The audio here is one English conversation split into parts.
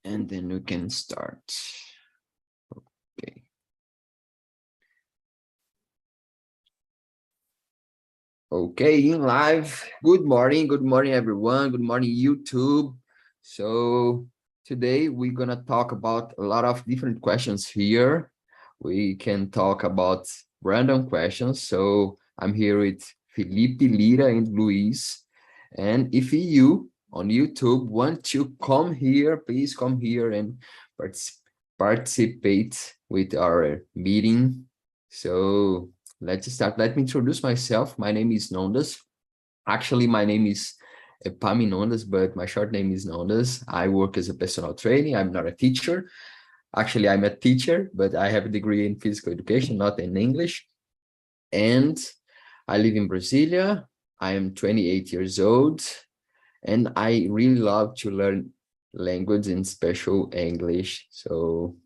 And then we can start. Okay. Okay, in live. Good morning everyone. Good morning, YouTube. So today we're gonna talk about a lot of different questions here. We can talk about random questions. So I'm here with Felipe, Lira, and Luis. And if you on YouTube want to come here, please come here and participate with our meeting. So let's start. Let me introduce myself. My name is Nondas. Actually, my name is Epaminondas, but my short name is Nondas. I work as a personal trainer. I'm not a teacher. Actually, I'm a teacher, but I have a degree in physical education, not in English. And I live in Brasilia. I am 28 years old, and I really love to learn language, in special English. So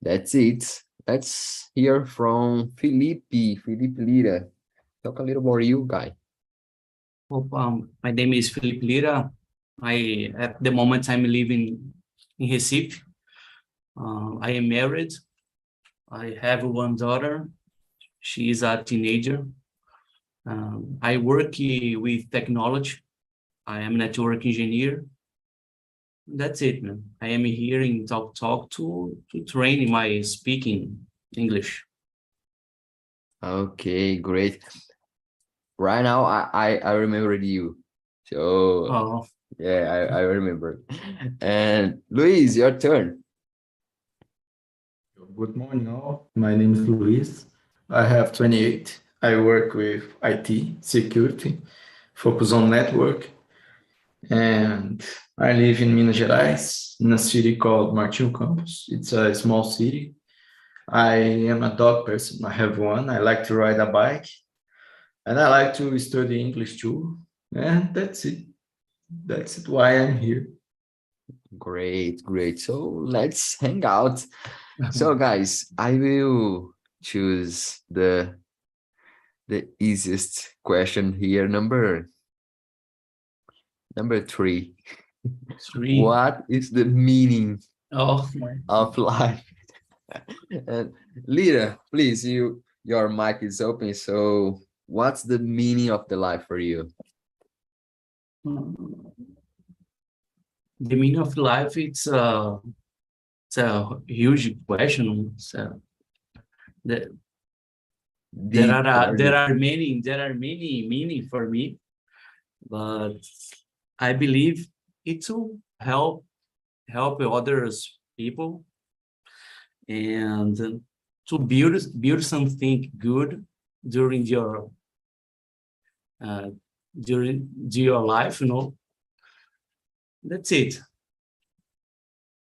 that's it. Let's hear from Felipe Lira. Talk a little more you, guy. My name is Felipe Lira. At the moment, I'm living in Recife. I am married. I have one daughter. She is a teenager. I work with technology. I am a network engineer. That's it, man. I am here in Talk to train my speaking English. Okay, great. Right now, I remembered you. So yeah, I remember. And Luis, your turn. Good morning, all. My name is Luis. I have 28. I work with IT, security, focus on network, and I live in Minas Gerais, in a city called Martinho Campos. It's a small city. I am a dog person. I have one. I like to ride a bike, and I like to study English too. And that's it. That's it. Why I'm here. Great. So let's hang out. So guys, I will choose the easiest question here, number 3. What is the meaning of life? And Lira, please, your mic is open. So what's the meaning of the life for you? The meaning of life, it's a huge question. There are many meaning for me, but I believe it to help others people and to build something good during your life, That's it.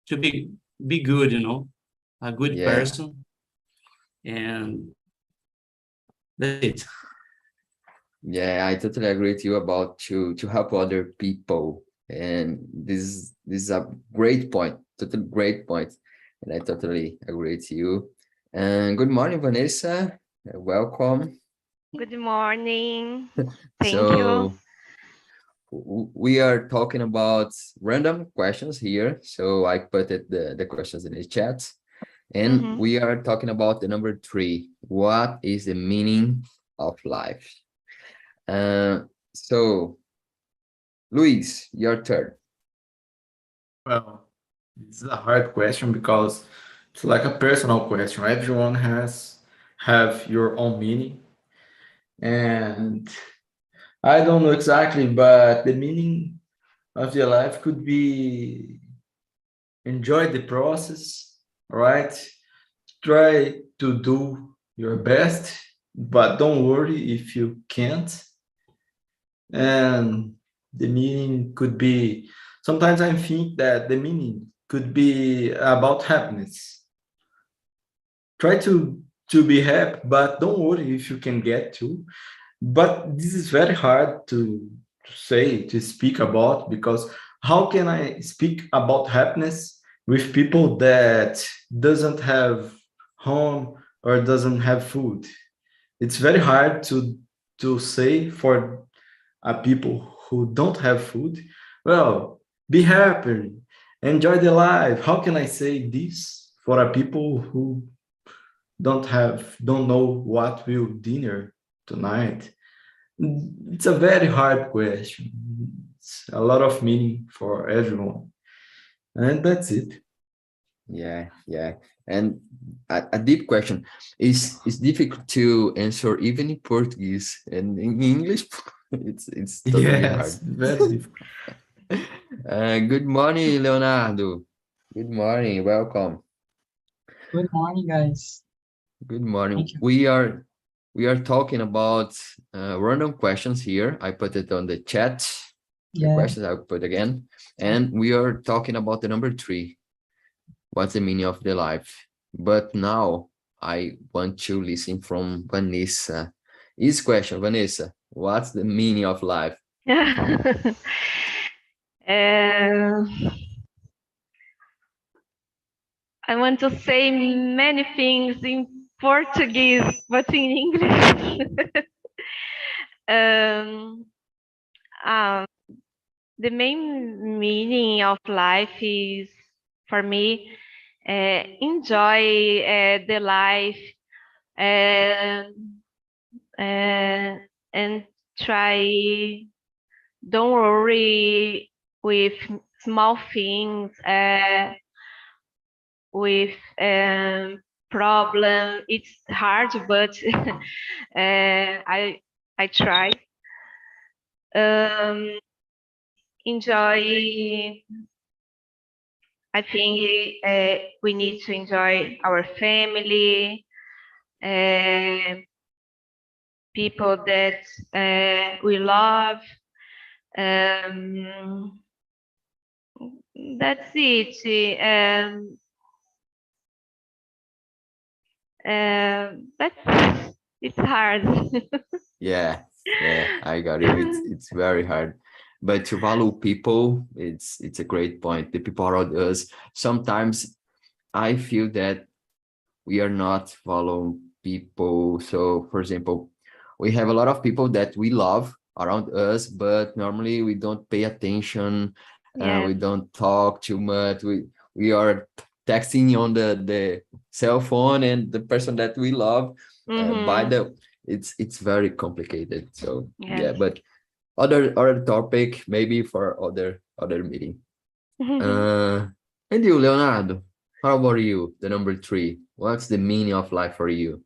To be good, a good person, and that's it. Yeah, I totally agree with you about to help other people, and this is a great point, totally great point, and I totally agree with you. And good morning, Vanessa. Welcome. Good morning. Thank you. We are talking about random questions here. So I put the questions in the chat, and we are talking about the number 3. What is the meaning of life? So Luis, your turn. Well, it's a hard question because it's like a personal question. Everyone have your own meaning, and I don't know exactly, but the meaning of your life could be enjoy the process, right? Try to do your best, but don't worry if you can't. And the meaning could be, sometimes I think that the meaning could be about happiness. Try to be happy, but don't worry if you can get to. But this is very hard to say, to speak about, because how can I speak about happiness with people that doesn't have home or doesn't have food? It's very hard to say for people who don't have food, well, be happy enjoy the life. How can I say this for a people who don't know what will dinner tonight? It's a very hard question. It's a lot of meaning for everyone. And that's it. Yeah, yeah. And a deep question is difficult to answer even in Portuguese, and in English it's totally Yes, hard. very difficult. Good morning, Leonardo. Good morning. Welcome. Good morning, guys. Good morning. Thank you. We are talking about random questions here. I put it on the chat. The Yeah, questions I'll put again, and we are talking about the number 3. What's the meaning of the life? But now I want to listen from Vanessa. Easy question, Vanessa. What's the meaning of life? I want to say many things in Portuguese, but in English. um, the main meaning of life is, for me, enjoy the life and try, don't worry with small things, with problem. It's hard, but I try. Enjoy. I think we need to enjoy our family, people that we love. That's it. That's it's hard. Yeah, I got you. It's very hard. But to value people, it's a great point. The people around us. Sometimes I feel that we are not following people. So, for example, we have a lot of people that we love around us, but normally we don't pay attention. We don't talk too much. We are texting on the cell phone, and the person that we love by the it's very complicated. So yeah, but other topic maybe for other meeting. And you, Leonardo, how about you? The number 3. What's the meaning of life for you?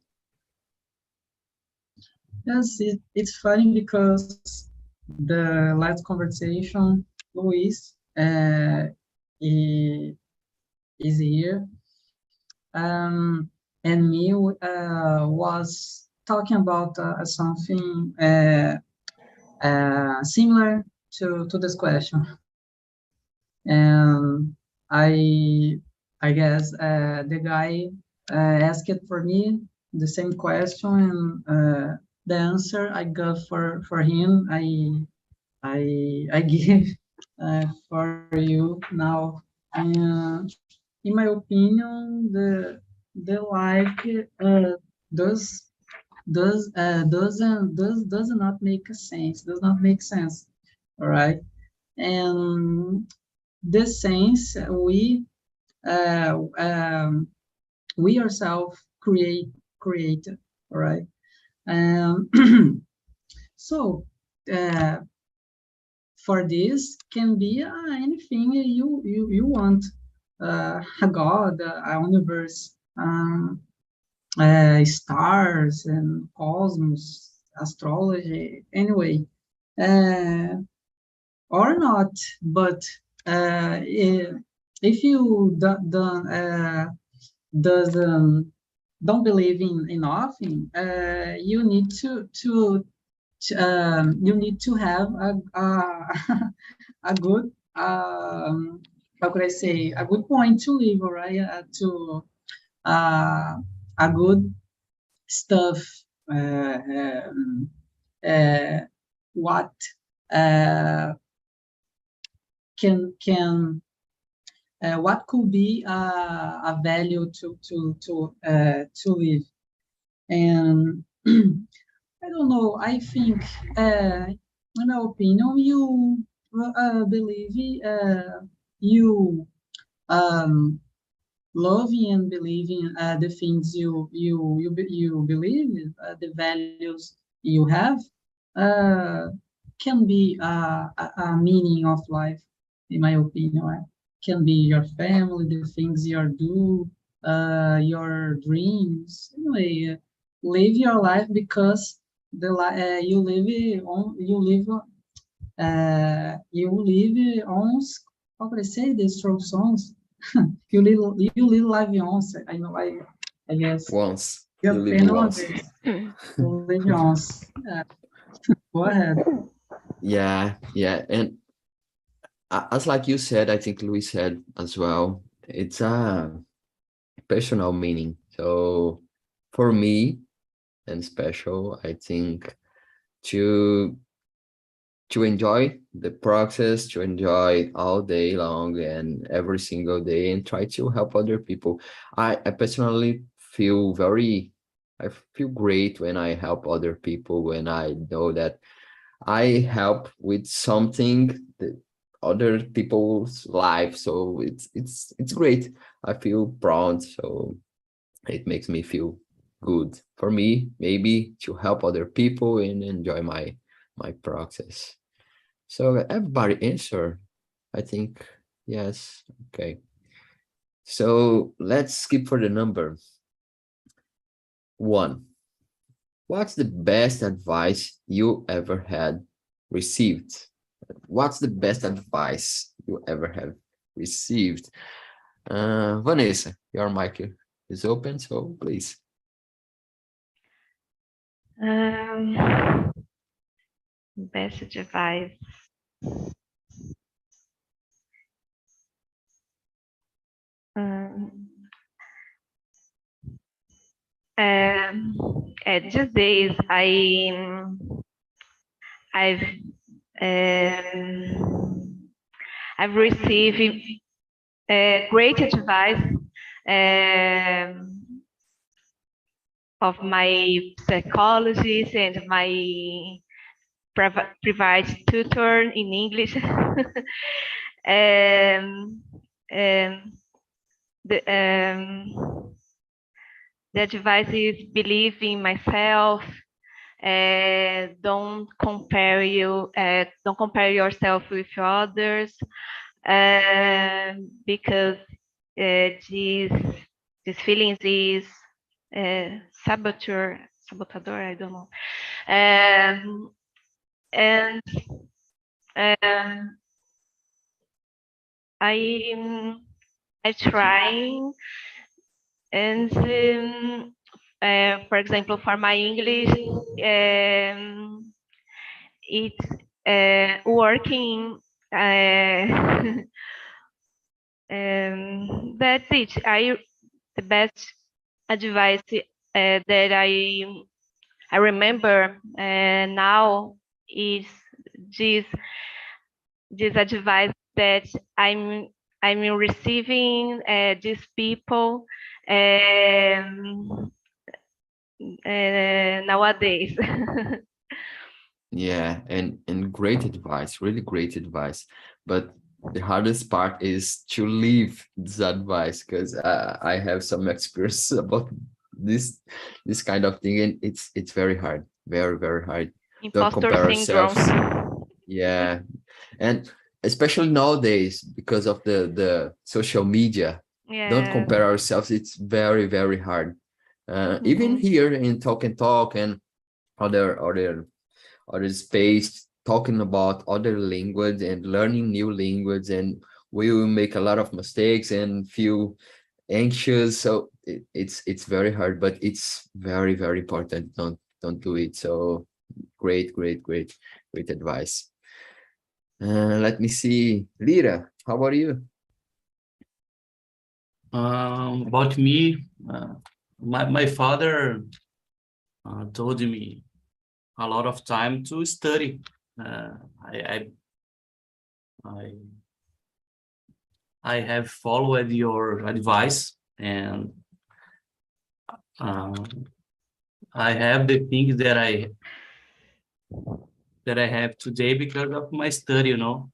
yes, it's funny because the last conversation, Luis is here, and me was talking about something similar to this question, and I guess the guy asked for me the same question, and the answer I got for him, I give for you now. And in my opinion, the life does not make sense. Does not make sense. All right, and the sense we ourselves created. All right, so for this can be anything you want, a god, a universe, stars and cosmos, astrology, anyway, or not. But if you don't believe in nothing, you need you need to have a good, how could I say, a good point to live, all right? A good stuff. What can what could be a value to live? And I don't know. I think, in my opinion, you believe you loving and believing the things you believe, the values you have, can be a meaning of life, in my opinion. Right? Can be your family, the things you do, your dreams. Anyway, live your life because you live on how could I say the stroke songs? you live life once. I know. I guess. Once. You You live pena uma once. vez. You live once. Go ahead. Yeah, yeah. And as like you said, I think Louis said as well, it's a personal meaning. So for me and special, I think to enjoy the process, to enjoy all day long and every single day and try to help other people. I personally feel I feel great when I help other people, when I know that I help with something that other people's life. So it's great. I feel proud. So it makes me feel good. For me, maybe to help other people and enjoy my process. So everybody answer, I think, yes. Okay. So let's skip for the number 1. What's the best advice you ever had received? What's the best advice you ever have received? Vanessa, your mic is open, so please. Best advice. These days, I've I've received great advice of my psychologist and my private tutor in English. The advice is believe in myself. Don't compare yourself with others, because these feelings is sabotador, I don't know. And I trying, and for example, for my English, it's working. That's it. The best advice that I remember now is this advice that I'm receiving these people nowadays. Yeah, and great advice, really great advice. But the hardest part is to leave this advice, because I have some experience about this kind of thing, and it's very hard, very, very hard. Don't Imposter compare syndrome. ourselves. Yeah, and especially nowadays because of the social media. Don't Yeah. compare ourselves. It's very, very hard. Even here in Talk and Talk and other space, talking about other language and learning new language, and we will make a lot of mistakes and feel anxious. So it's very hard, but it's very, very important. Don't do it. So great advice. Let me see, Lira, how about you? About me, my father told me a lot of time to study. I have followed your advice, and I have the things that I have today because of my study. In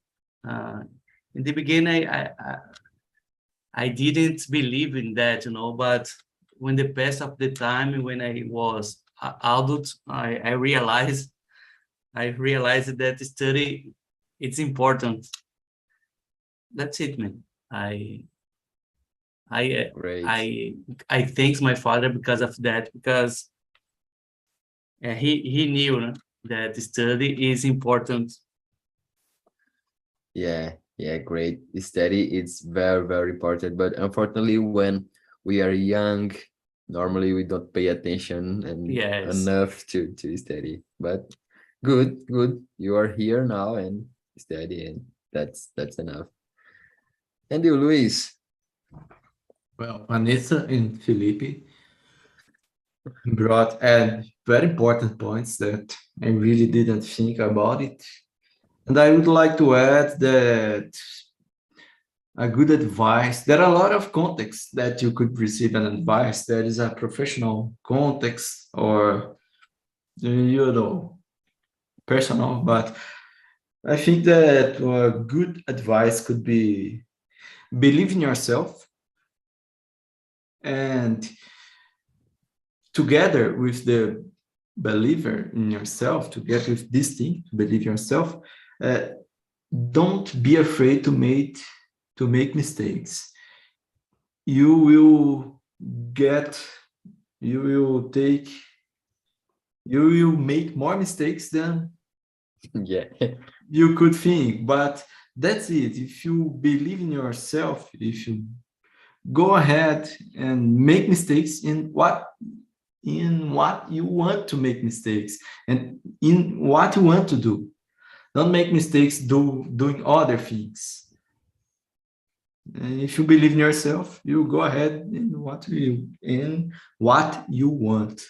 the beginning, I didn't believe in that, but when the pass of the time, when I was adult, I realized that study, it's important. That's it, man. Great. I thank my father because of that, because he knew that study is important. Yeah, great. Study is very, very important. But unfortunately, when we are young, normally we don't pay attention and Yes. enough to study. But good. You are here now and study, and that's enough. And you, Luis? Well, Vanessa and Felipe brought very important points that I really didn't think about it. And I would like to add that a good advice, there are a lot of contexts that you could receive an advice. There is a professional context or, personal, but I think that a good advice could be believe in yourself, and together with the believer in yourself, together with this thing, to believe yourself, don't be afraid to make mistakes. You will make more mistakes than Yeah. you could think, but that's it. If you believe in yourself, if you go ahead and make mistakes in what you want to make mistakes and in what you want to do. Don't make mistakes doing other things. And if you believe in yourself, you go ahead in what you want.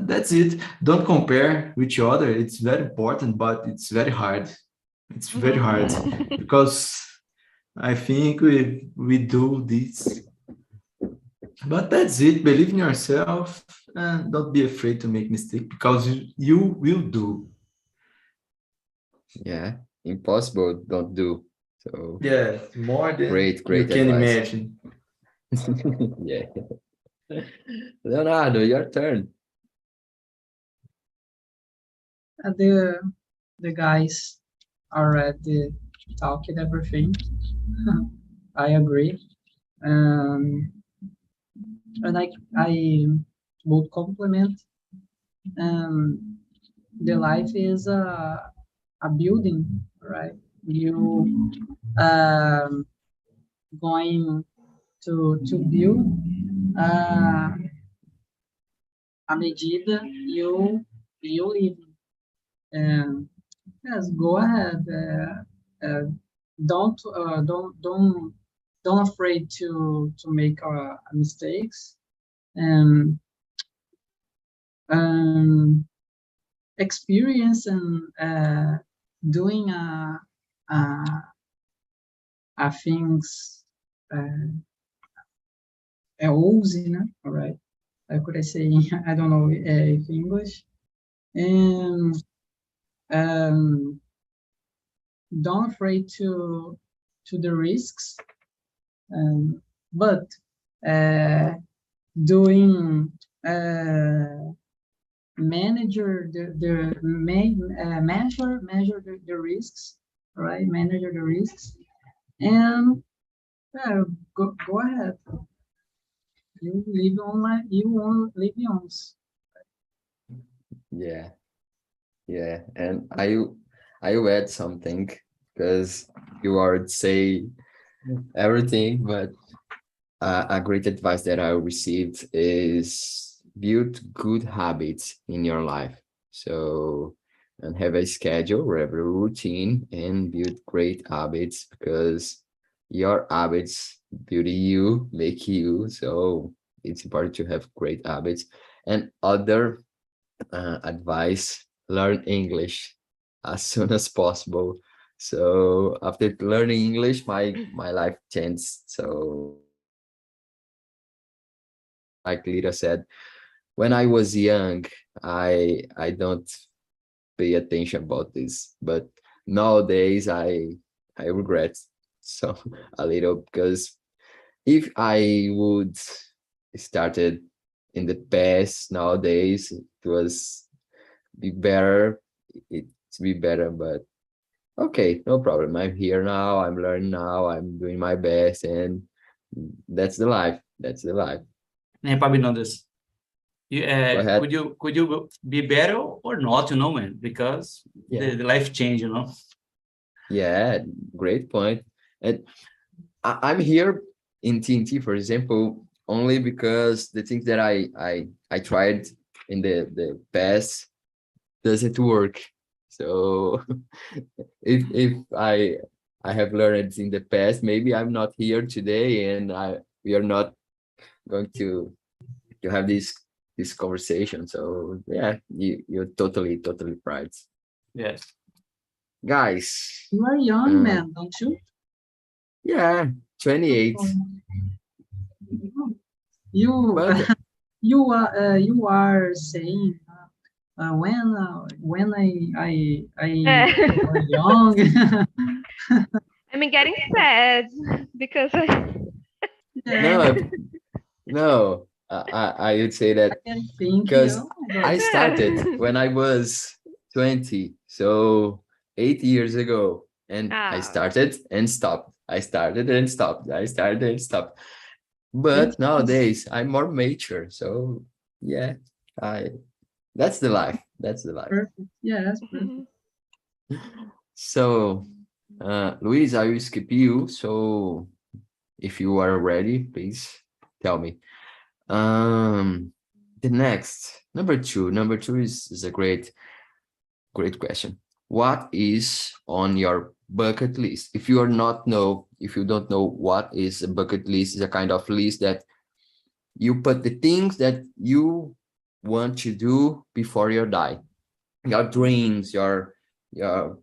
That's it. Don't compare with each other. It's very important, but it's very hard. It's very hard because I think we do this. But that's it. Believe in yourself and don't be afraid to make mistakes, because you will do. Yeah. Impossible, don't do. So Yeah, more than great you can advice. imagine. Yeah. Leonardo, your turn. The guys already talked everything. I agree. And I would compliment. The life is a building, right? You going to build a medida you live. And yes, go ahead. Don't afraid to make mistakes, and experience and doing things easy, all right. How could I say? I don't know if English. And don't afraid to the risks, but doing measure the risks, right? Manage the risks, and go ahead. You live on you won't live once. Yeah. And I will add something, because you already say everything, but a great advice that I received is build good habits in your life. So, and have a schedule, have a routine, and build great habits, because your habits build you, make you. So it's important to have great habits. And other advice, learn English as soon as possible. So after learning English, my life changed. So like Lita said, when I was young, I don't pay attention about this, but nowadays I regret So a little, because if I would started in the past nowadays, it was be better. It's be better, but okay, no problem. I'm here now. I'm learning now. I'm doing my best, and that's the life. That's the life. And Paminondas, you Go ahead. could you be better or not, man? Because Yeah. the life change, Yeah, great point. And I'm here in TNT, for example, only because the things that I tried in the past doesn't work. So if I have learned in the past, maybe I'm not here today, and we are not going to have this conversation. So yeah, you're totally right, Yes. guys. You are young, man, don't you? Yeah, 28. You But you are saying when I was young. I'm getting sad because Yeah, no, I would say I that can think, because but I started when I was 20, so 8 years ago, and I Ah. started and stopped. I started and stopped. I started and stopped. It's But nowadays I'm more mature, so yeah, that's the life. That's the life. perfect. Yeah, that's perfect. So, Luis, I will skip you. So, if you are ready, please tell me. The next number two. Number two is a great question. What is on your bucket list? If you don't know what is a bucket list, is a kind of list that you put the things that you want to do before you die, your dreams, your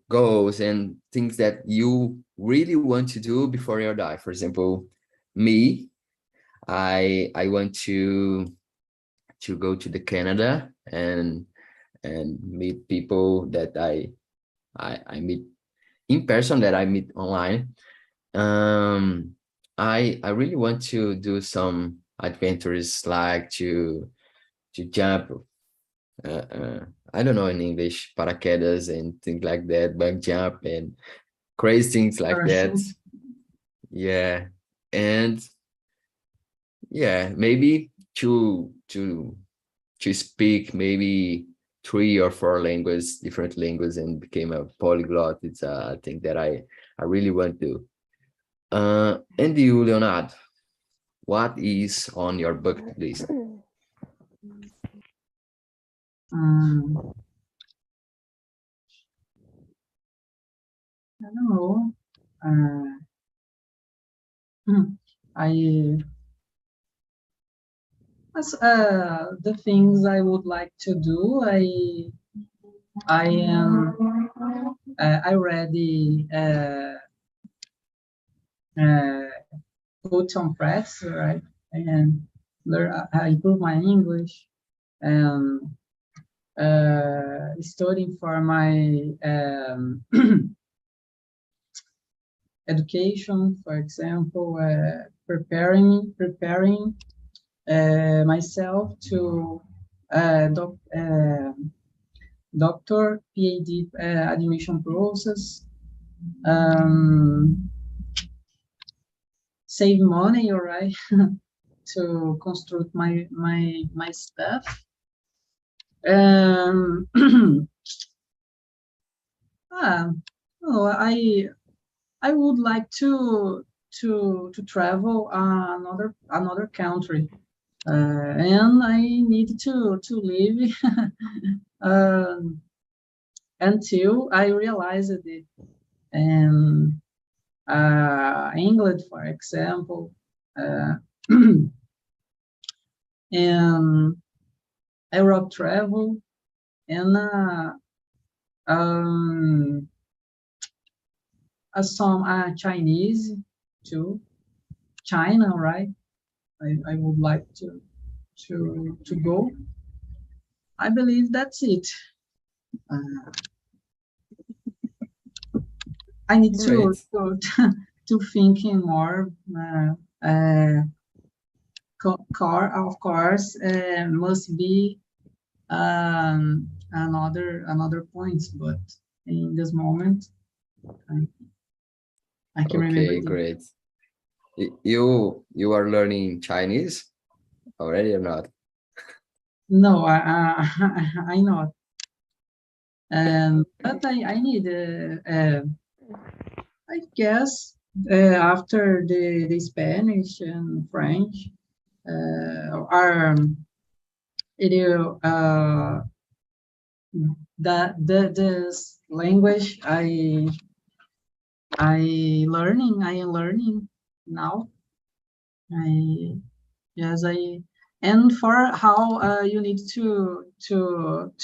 goals, and things that you really want to do before you die. For example, me, I want to go to the Canada and meet people that I meet in person, that I meet online. I really want to do some adventures, like to jump. I don't know in English, paraquedas and things like that, bungee jump and crazy things like that. Parachute. Yeah, and yeah, maybe to speak maybe 3 or 4 languages, different languages, and became a polyglot. It's a thing that I really want to. And you, Leonardo, what is on your bucket list? Um, I don't know. I as the things I would like to do. I am I already put on practice, right, and learn. I improve my English and studying for my education, for example, preparing myself to doctor PhD admission process. Save money, all right, to construct my stuff. Oh, I would like to travel another country, and I need to live until I realized it. And England, for example, and Europe travel, and some Chinese too, China, right? I would like to go. I believe that's it. I need Great. to to thinking more. Of course, must be another points, but in this moment, I can remember. Okay, great. You are learning Chinese already or not? No, I not. But I need. I guess after the Spanish and French are it this language I am learning now. And for how you need to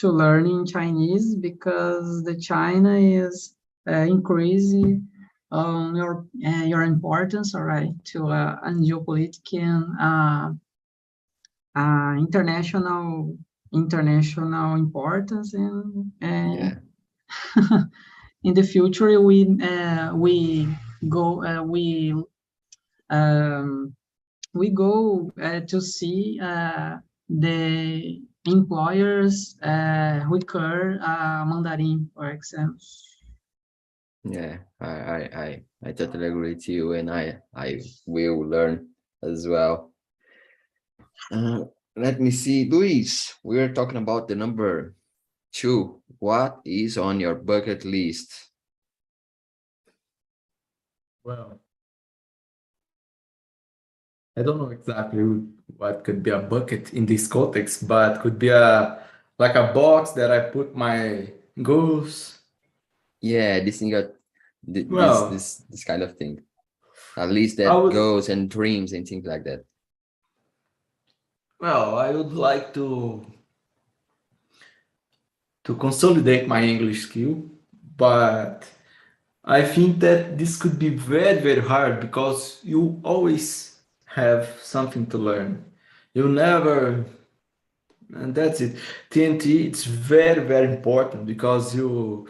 learn in Chinese, because the China is increasing your importance, all right, to and geopolitical international importance, and Yeah. in the future we go to see the employers require Mandarin, for example. Yeah, I totally agree with you, and I will learn as well. Let me see, Luis, we are talking about the number 2. What is on your bucket list? Well, I don't know exactly what could be a bucket in this context, but could be like a box that I put my goals. Yeah, this thing got Well, this kind of thing. At least I that would, goals and dreams and things like that. well, I would like to consolidate my English skill, but I think that this could be very, very hard because you always have something to learn. You never, and that's it. TNT, it's very, very important because you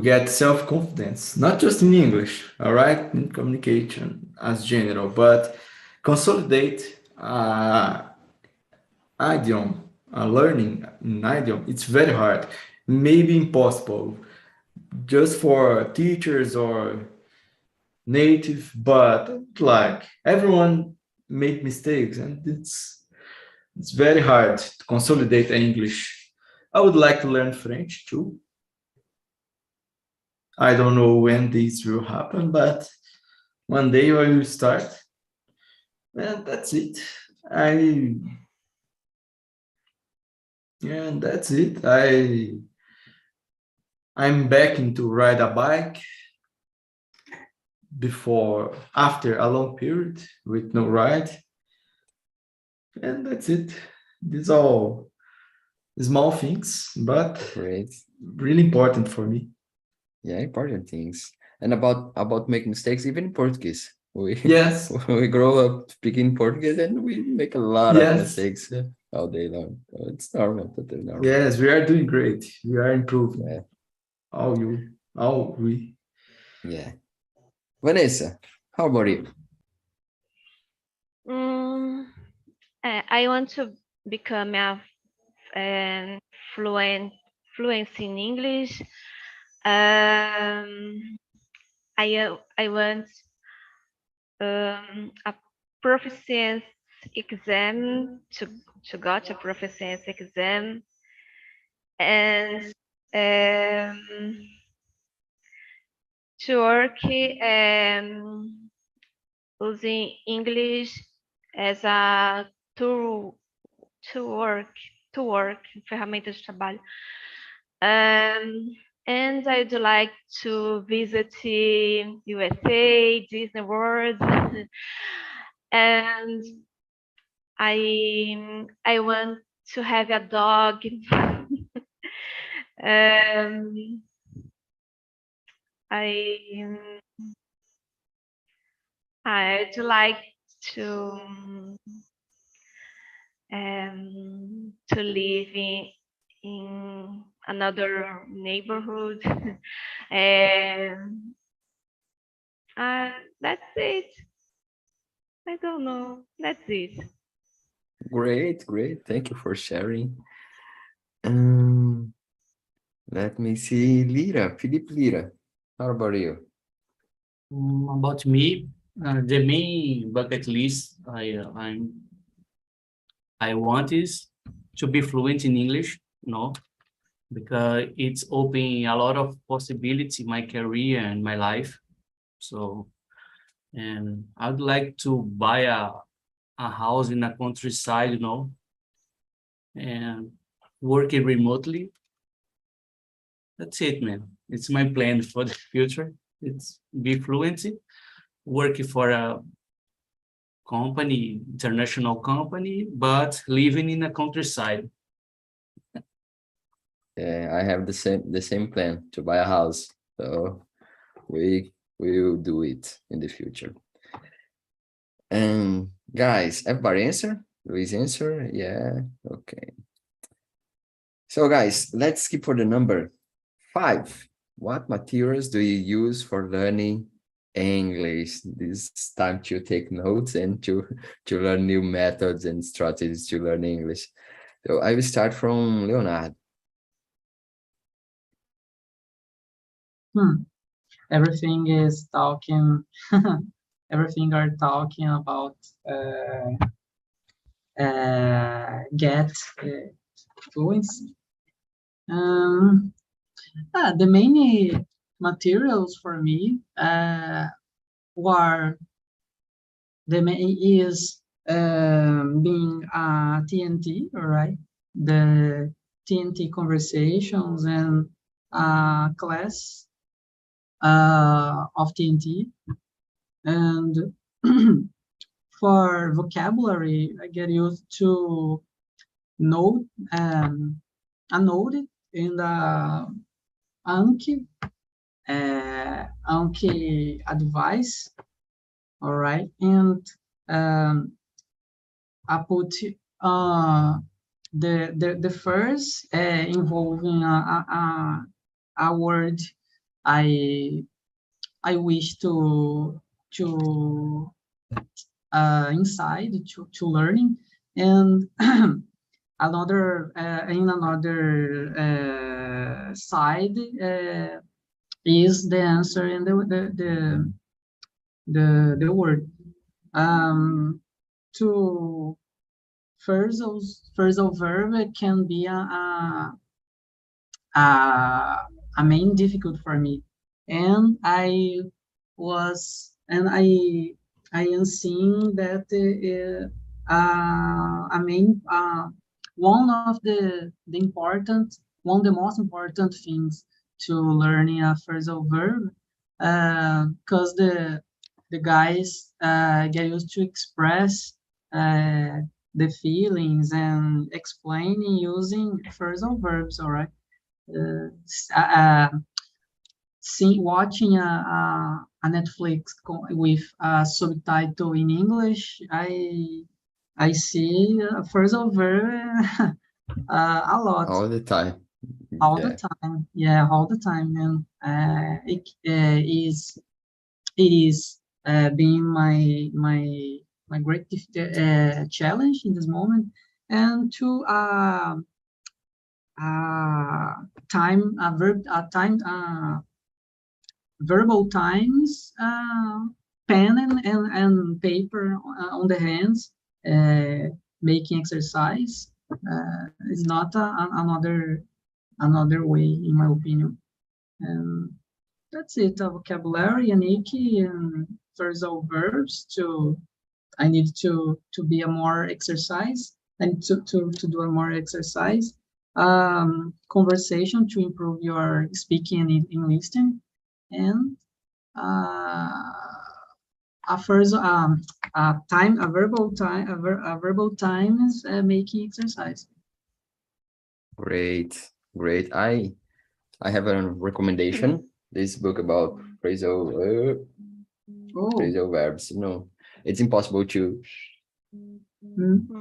get self-confidence, not just in English, all right, in communication as general, but consolidate idiom, learning an idiom. It's very hard, maybe impossible, just for teachers or native, but like everyone made mistakes, and it's very hard to consolidate English. I would like to learn French too. I don't know when this will happen, but one day I will start. And that's it. And that's it. I'm back into ride a bike after a long period with no ride. And that's it. These are all small things, but Great. really important for me. Yeah, important things. And about making mistakes, even in Portuguese. We Yes, we grow up speaking Portuguese and we make a lot of yes, mistakes all day long. So it's normal, totally normal. yes, we are doing great. We are improving. Yeah. All we. Yeah. Vanessa, how about you? I want to become fluent in English. I want a proficiency exam to got a proficiency exam, and to work using English as a tool to work ferramentas de trabalho. And I'd like to visit USA, Disney World, and I want to have a dog. I'd like to live in another neighborhood. That's it. I don't know. That's it. Great, great. Thank you for sharing. Let me see. Lira, Felipe Lira. How about you? About me, the main bucket list I want is to be fluent in English, because it's opening a lot of possibility in my career and my life. So, and I'd like to buy a house in a countryside, and working remotely. That's it, man. It's my plan for the future. It's be fluent, working for a company, international company, but living in a countryside. Yeah, I have the same plan to buy a house. So we will do it in the future. And guys, everybody answer? Luis answer? Yeah, okay. So guys, let's skip for the number 5. What materials do you use for learning English? This is time to take notes and to learn new methods and strategies to learn English. So I will start from Leonardo. Everything is talking. Everything are talking about get fluency. The main materials for me were the main is being TNT, all right? The TNT conversations and class of TNT, and for vocabulary, I get used to note a note in the Anki advice, all right, and I put the first involving a word I wish to inside to learning, and another in another side is the answer in the word. To phrasal verb can be a main difficult for me, and I am seeing that a main one of the most important things to learning a phrasal verb, because the guys get used to express the feelings and explaining using phrasal verbs, all right? Watching a Netflix with a subtitle in English, I see phrasal verb a lot. All the time. All the time, yeah, all the time, and it is being my great challenge in this moment, and to verbal times, pen and paper on the hands, making exercise is not another way, in my opinion. And that's it. A vocabulary, Aniki, and phrasal verbs. I need to be a more exercise, and to do a more exercise. Conversation to improve your speaking and listening, and a verbal time is making exercise. Great. I have a recommendation. This book about phrasal verbs. It's impossible to.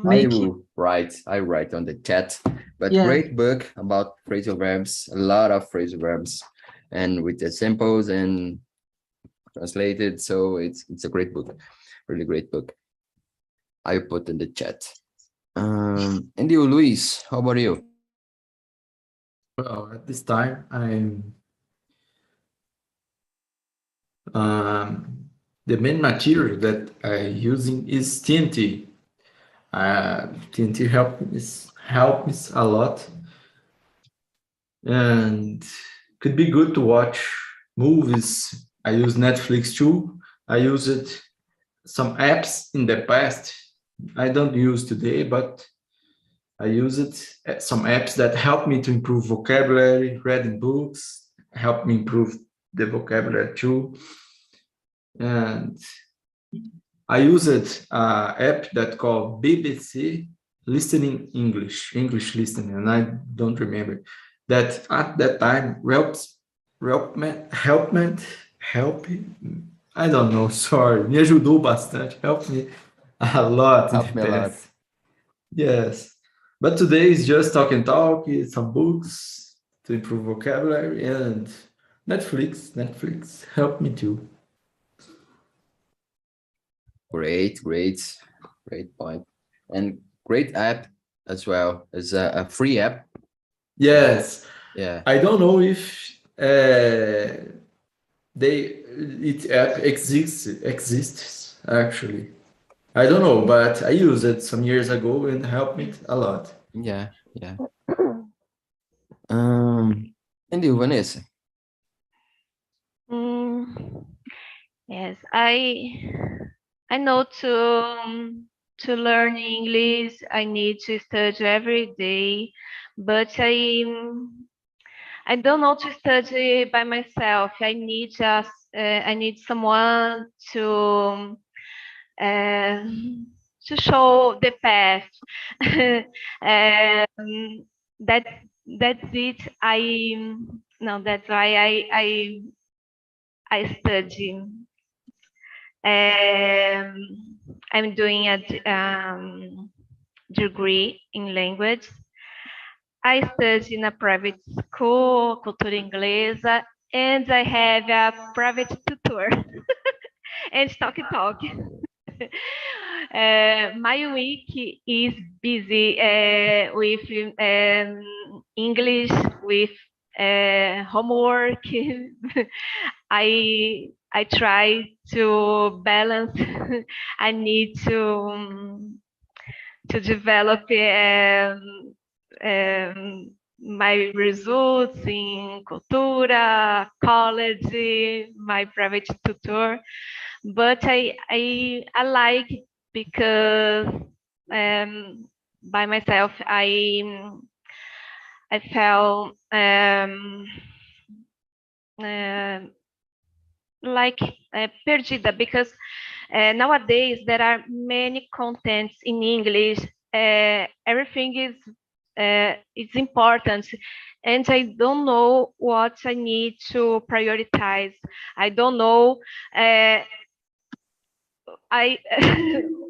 I write on the chat, but great book about phrasal verbs. A lot of phrasal verbs, and with examples and translated. So it's a great book, really great book. I put in the chat. And you, Luis, how about you? Well, at this time, the main material that I'm using is TNT. TNT help me a lot, and could be good to watch movies. I use Netflix too. I used some apps in the past. I don't use today, but I used some apps that help me to improve vocabulary, reading books, help me improve the vocabulary too. And I used an app that called BBC Listening English Listening, and I don't remember that at that time help. I don't know, sorry, me ajudou bastante, helped me a lot in Helped the me a lot. past. Yes, but today is just talk, some books to improve vocabulary, and Netflix helped me too. Great point. And great app as well. It's a free app. Yes, Yeah. I don't know if it app exists actually. I don't know, but I used it some years ago and helped me a lot. Yeah. And you, Vanessa? Yes, I know to learn English, I need to study every day, but I don't know to study by myself. I need someone show the path. That that's it. That's why I study. I'm doing a degree in language. I study in a private school, cultura inglesa, and I have a private tutor and talk. My week is busy with English, with homework. I try to balance. I need to develop my results in cultura, college, my private tutor. But I like because by myself I felt like perdida, because nowadays there are many contents in English. Everything is important, and I don't know what I need to prioritize. I don't know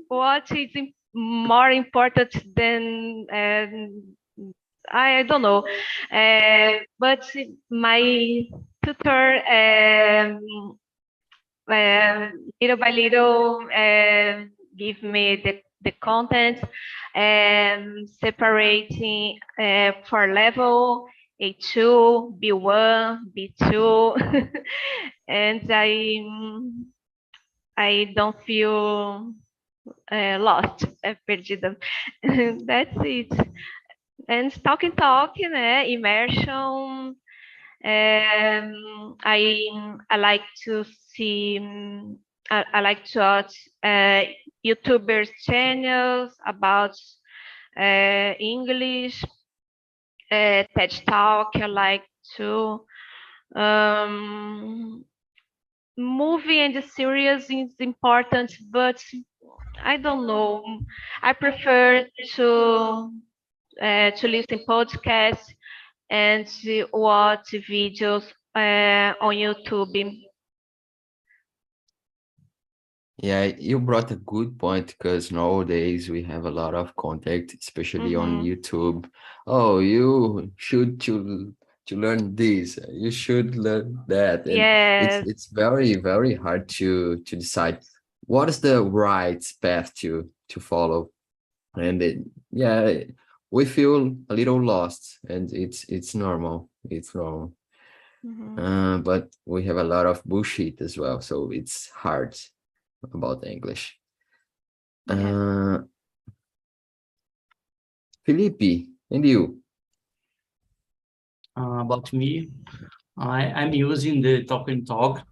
what is more important than I don't know. But my tutor little by little give me the content and separating for level A2, B1, B2, and I don't feel lost, perdida. That's it. And talking, né? Immersion. I like to see. I like to watch YouTubers channels about English. TED Talk. I like to. Movie and the series is important, but I don't know. I prefer to listen podcasts and to watch videos on YouTube. Yeah, you brought a good point, because nowadays we have a lot of content, especially on YouTube. Oh, you should to to learn this. You should learn that. And Yes. it's very, very hard to decide what is the right path to follow. And yeah, we feel a little lost, and it's normal. It's normal. Mhm. But we have a lot of bullshit as well, so it's hard about English. Yeah. Felipe, and you? About me, I'm using the talk and talk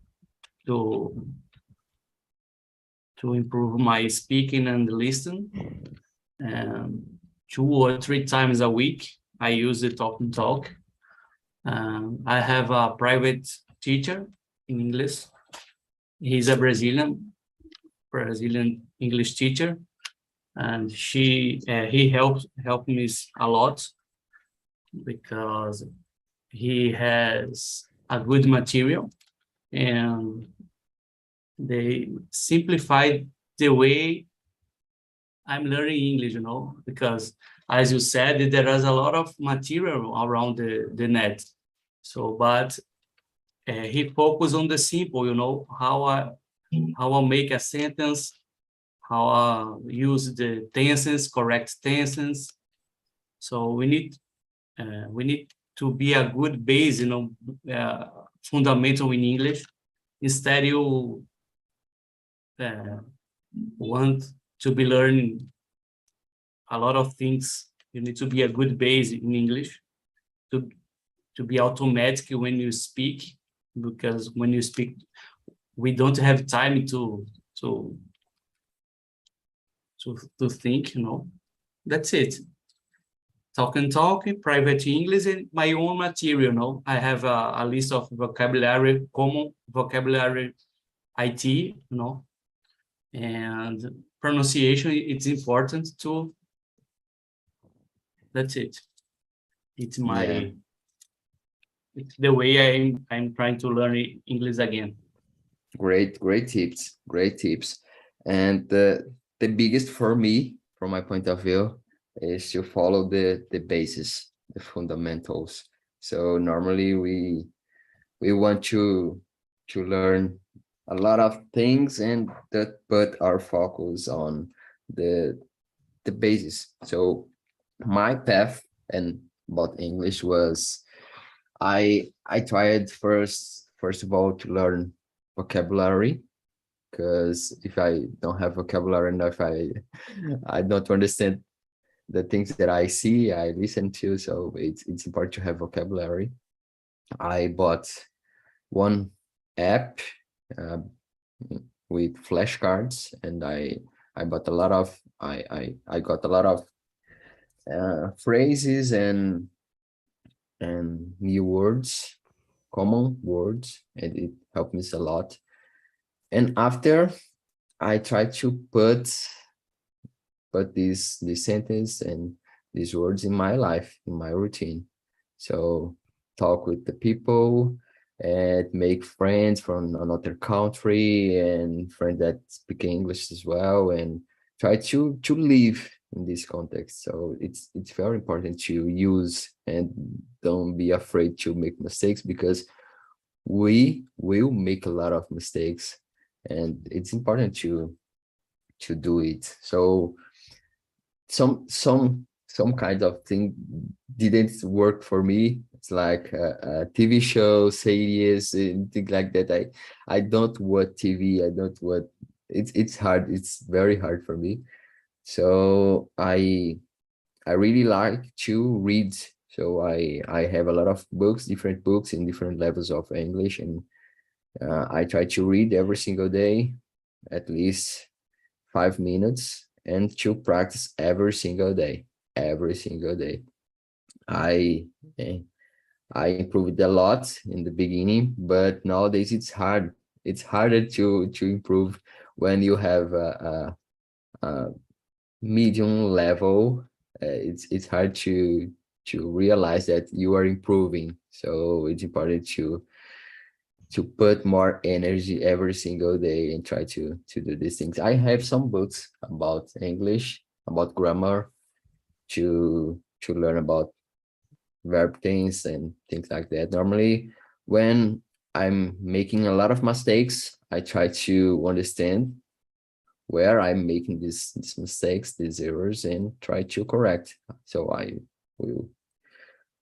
to improve my speaking and listening. And 2 or 3 times a week, I use the talk and talk. I have a private teacher in English. He's a Brazilian English teacher, and he helped me a lot because he has a good material, and they simplified the way I'm learning English, because as you said, there is a lot of material around the net. So, but he focused on the simple, how I make a sentence, how I use the tenses, correct tenses. So we need to be a good base, fundamental in English. Instead, you want to be learning a lot of things. You need to be a good base in English to be automatic when you speak, because when you speak, we don't have time to think. That's it. Talk and talk, private English, and my own material. I have a list of vocabulary, common vocabulary, IT, and pronunciation. It's important too. That's it. It's it's the way I'm trying to learn English again. Great tips. And the biggest for me, from my point of view, is to follow the basis, the fundamentals. So normally we want to learn a lot of things, and that put our focus on the basis. So my path and about English was I tried first of all to learn vocabulary, because if I don't have vocabulary enough, I don't understand the things that I see, I listen to. So it's important to have vocabulary. I bought one app uh, with flashcards, and I bought a lot of I got a lot of phrases and new words, common words, and it helped me a lot. And after I tried to put this sentence and these words in my life, in my routine. So talk with the people and make friends from another country and friends that speak English as well, and try to live in this context. So it's very important to use, and don't be afraid to make mistakes, because we will make a lot of mistakes, and it's important to do it. So some kind of thing didn't work for me. It's like a TV show, series, and things like that. I don't watch TV. I don't watch. It's hard. It's very hard for me. So I really like to read. So I have a lot of books, different books in different levels of English, and I try to read every single day, at least 5 minutes, and to practice every single day. Every single day. I improved a lot in the beginning, but nowadays it's hard. It's harder to improve when you have a medium level. It's hard to realize that you are improving. So it's important to put more energy every single day and try to do these things. I have some books about English, about grammar, to learn about verb tense and things like that. Normally, when I'm making a lot of mistakes, I try to understand where I'm making these mistakes, these errors, and try to correct. So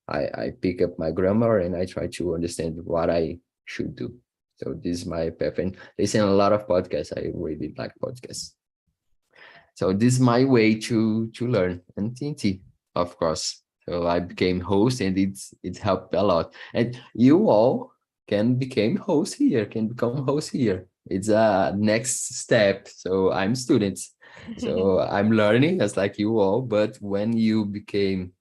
I pick up my grammar and I try to understand what I should do. So this is my path. And listen a lot of podcasts. I really like podcasts. So this is my way to learn, and TNT, of course. So I became host, and it helped a lot. And you all can become host here, can become host here. It's a next step. So I'm students. So I'm learning as like you all, but when you became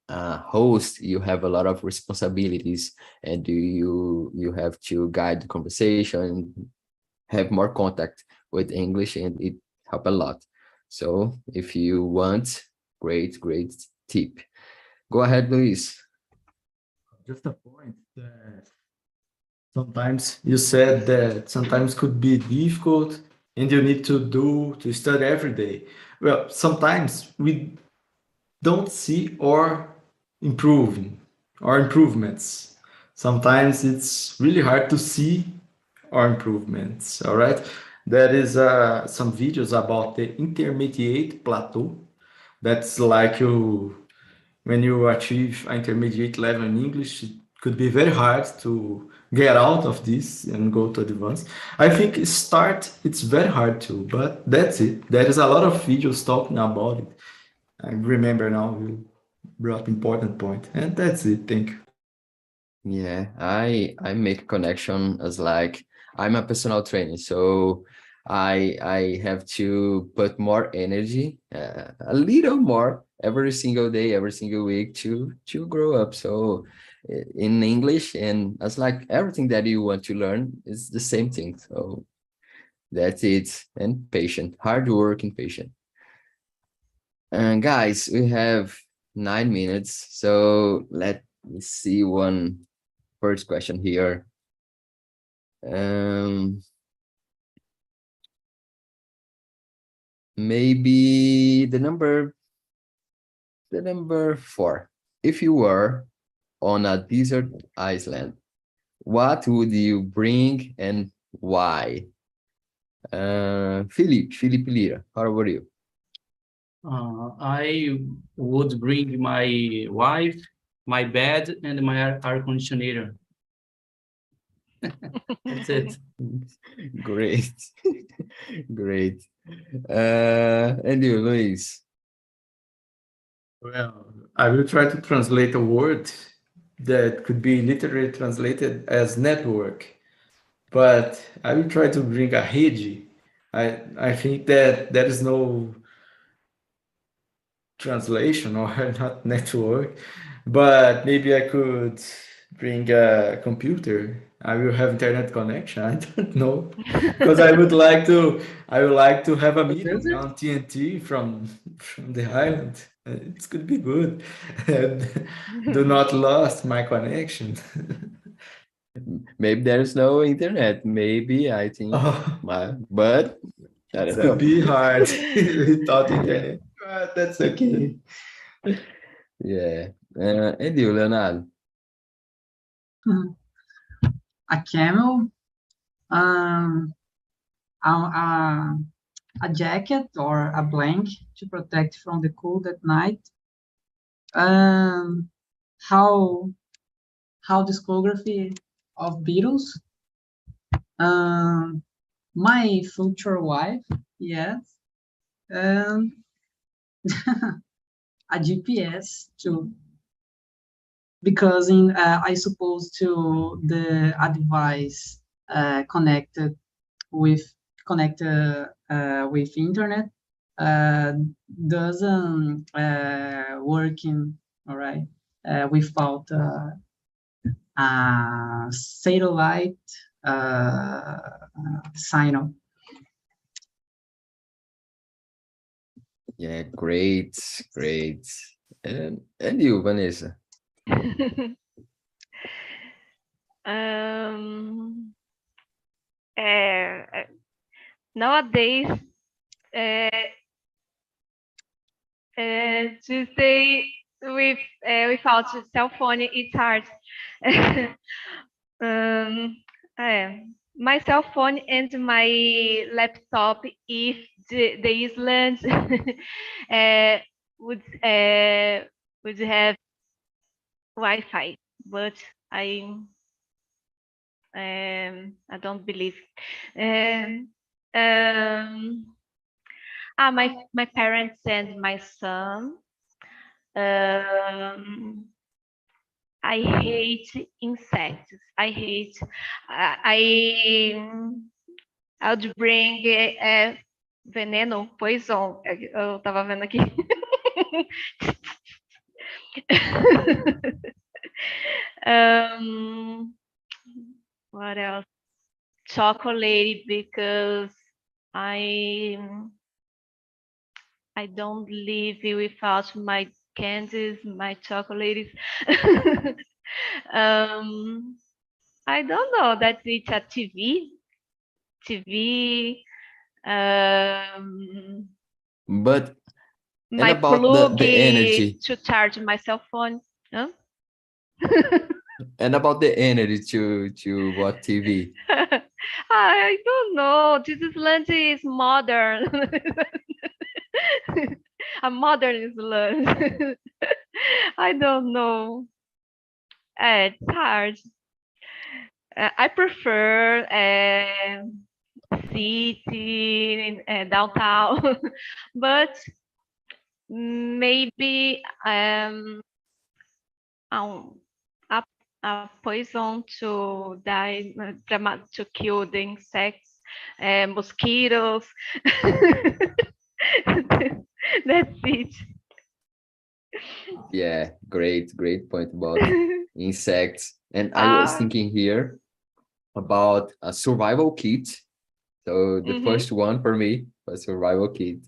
a host, you have a lot of responsibilities, and you have to guide the conversation, have more contact with English, and it help a lot. So if you want, great tip. Go ahead, Luis. Just a point that sometimes you said that sometimes could be difficult and you need to study every day. Well, sometimes we don't see or improving or improvements. Sometimes it's really hard to see our improvements. All right. There is some videos about the intermediate plateau. That's like when you achieve an intermediate level in English, it could be very hard to get out of this and go to advanced. I think it's very hard too, but that's it. There is a lot of videos talking about it. I remember now you brought important point, and that's it. Thank you. Yeah, I make a connection as like I'm a personal trainer, so I have to put more energy, a little more every single day, every single week to grow up. So in English, and as like everything that you want to learn is the same thing. So that's it. And patient, hardworking patient. And guys, we have 9 minutes, so let me see one first question here. Maybe the number 4. If you were on a desert island, what would you bring and why? Felipe Lira, how about you? I would bring my wife, my bed, and my air conditioner. That's it. Great. Great. And you, Luis? Well, I will try to translate a word that could be literally translated as network, but I will try to bring a rede. I think that there is no translation or not network, but maybe I could bring a computer. I will have internet connection. I don't know, because I would like to have a meeting Desert? on TNT from the island. It could be good. And do not lost my connection. Maybe there's no internet. Maybe I think Oh, but I it don't could know. be hard without internet, but that's okay. Yeah. And you, Leonardo? Hmm. A camel, um, a jacket or a blanket to protect from the cold at night. Um, how discography of Beatles. Um, my future wife, yes, and a GPS too, because I suppose to the advice connected with with internet uh, doesn't working all right without satellite signal. Yeah, great. And you, Vanessa? Um, uh, Nowadays, to stay without cell phone, it's hard. My cell phone and my laptop, if the Island would have Wi-Fi, but I don't believe. My parents and my son. I hate insects. I would bring veneno, poison. Eu tava vendo aqui. What else? Chocolate, because I don't live without my candies, my chocolates. I don't know. That's it. A TV. But My about plug the energy, to charge my cell phone. Huh? and about the energy to watch TV. I don't know. This Island is modern. A modern Island. I don't know. It's hard. I prefer city, downtown, but maybe a poison to die, to kill the insects, mosquitoes. That's it. Yeah, great point about insects. And I was thinking here about a survival kit. So the first one for me was survival kit.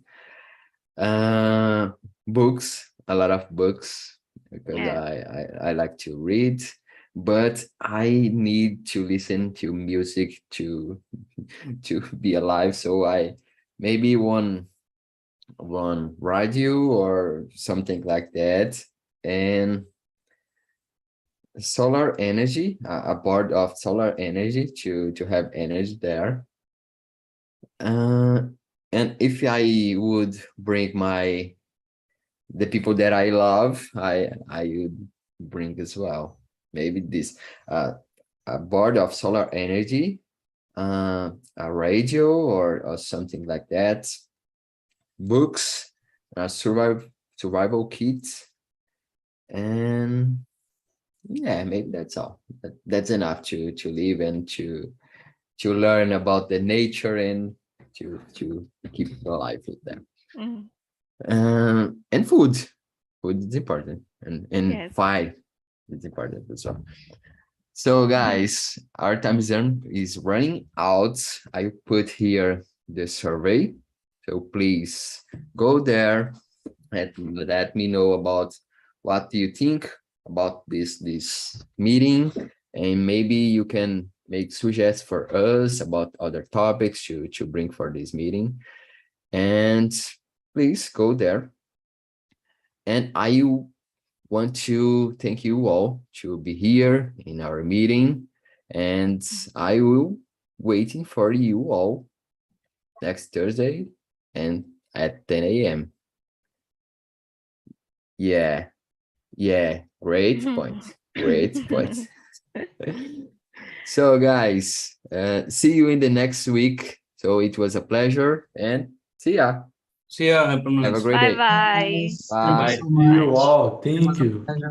Books, a lot of books, because I like to read, but I need to listen to music to be alive. So I maybe one radio or something like that, and solar energy, a part of solar energy to have energy there. And if I would bring the people that I love, I would bring as well. Maybe this a board of solar energy, a radio or something like that, books, a survival kit, and yeah, maybe that's all. That's enough to live and to learn about the nature and to keep alive with them. And food is important, and Yes. fire is important as well. So guys, our time is running out. I put here the survey, so please go there and let me know about what do you think about this meeting, and maybe you can make suggestions for us about other topics to bring for this meeting. And please go there. And I want to thank you all to be here in our meeting, and I will waiting for you all next Thursday and at 10 a.m. Yeah, great point. So guys, see you in the next week. So it was a pleasure, and see ya. See ya. Have a great Bye day. bye. Thank you Bye. so See you much. all. It Thank was a you. pleasure.